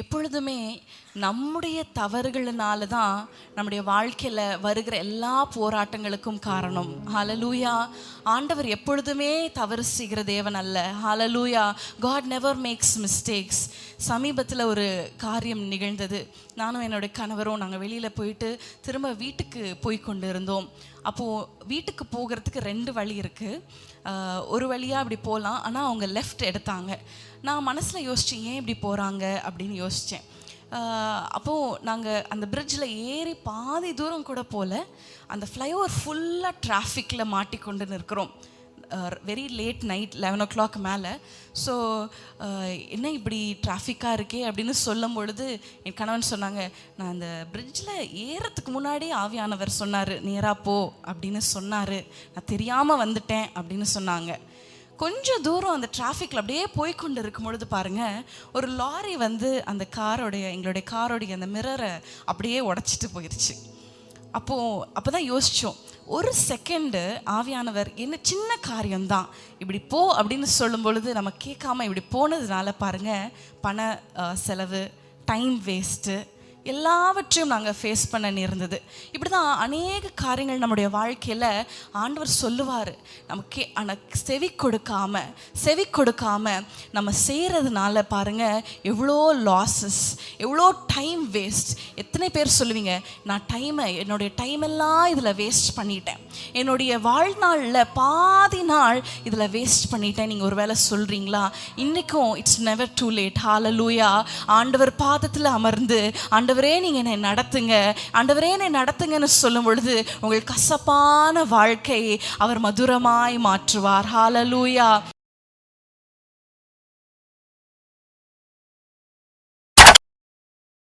எப்பொழுதுமே நம்முடைய தவறுகளினால தான் நம்முடைய வாழ்க்கையில் வருகிற எல்லா போராட்டங்களுக்கும் காரணம். ஹalleluya. ஆண்டவர் எப்பொழுதுமே தவறு செய்கிற தேவன் அல்ல. ஹalleluya. God never makes mistakes. சமீபத்தில் ஒரு காரியம் நிகழ்ந்தது. நானும் என்னுடைய கணவரும் நாங்கள் வெளியில் போயிட்டு திரும்ப வீட்டுக்கு போய் கொண்டு இருந்தோம். அப்போது வீட்டுக்கு போகிறதுக்கு 2 வழி இருக்குது. ஒரு வழியாக அப்படி போகலாம், ஆனால் அவங்க லெஃப்ட் எடுத்தாங்க. நான் மனசில் யோசித்தேன், ஏன் இப்படி போகிறாங்க அப்படின்னு யோசித்தேன். அப்போது நாங்கள் அந்த பிரிட்ஜில் ஏறி பாதி தூரம் கூட போகல, அந்த ஃப்ளைஓவர் ஃபுல்லாக டிராஃபிக்கில் மாட்டிக்கொண்டு நிற்கிறோம். வெரி லேட் நைட் 11 o'clock மேலே. ஸோ என்ன இப்படி டிராஃபிக்காக இருக்கே அப்படின்னு சொல்லும் பொழுது என் கணவன் சொன்னாங்க, நான் அந்த பிரிட்ஜில் ஏறத்துக்கு முன்னாடி ஆவியானவர் சொன்னார் நேராக போ அப்படின்னு சொன்னார், நான் தெரியாமல் வந்துட்டேன் அப்படின்னு சொன்னாங்க. கொஞ்சம் தூரம் அந்த டிராஃபிக்கில் அப்படியே போய்கொண்டு இருக்கும் பொழுது பாருங்கள், ஒரு லாரி வந்து அந்த எங்களுடைய காரோடைய அந்த மிரரை அப்படியே உடச்சிட்டு போயிடுச்சு. அப்போ தான் யோசித்தோம், ஒரு செகண்டு ஆவியானவர் என்ன சின்ன காரியம்தான் இப்படி போ அப்படின்னு சொல்லும் பொழுது நம்ம கேட்காம இப்படி போனதுனால பாருங்கள், பண செலவு, டைம் வேஸ்ட்டு எல்லாவற்றையும் நாங்கள் ஃபேஸ் பண்ண நேர்ந்தது. இப்படி தான் அநேக காரியங்கள் நம்முடைய வாழ்க்கையில் ஆண்டவர் சொல்லுவார். நமக்கு ஆனால் செவி கொடுக்காம நம்ம செய்கிறதுனால பாருங்கள் எவ்வளோ லாஸஸ், எவ்வளோ டைம் வேஸ்ட். எத்தனை பேர் சொல்லுவீங்க, நான் என்னுடைய டைமெல்லாம் இதில் வேஸ்ட் பண்ணிட்டேன், என்னுடைய வாழ்நாளில் பாதி நாள் இதில் வேஸ்ட் பண்ணிட்டேன். நீங்கள் ஒரு வேளை சொல்கிறீங்களா? இன்றைக்கும் இட்ஸ் நெவர் டூ லேட். ஹalleluya. ஆண்டவர் பாதத்தில் அமர்ந்து, ஆண்டவரே நீங்கள் என்னை நடத்துங்க, ஆண்டவரே என்னை நடத்துங்கன்னு சொல்லும் பொழுது உங்கள் கசப்பான வாழ்க்கையை அவர் மதுரமாய் மாற்றுவார். ஹalleluya.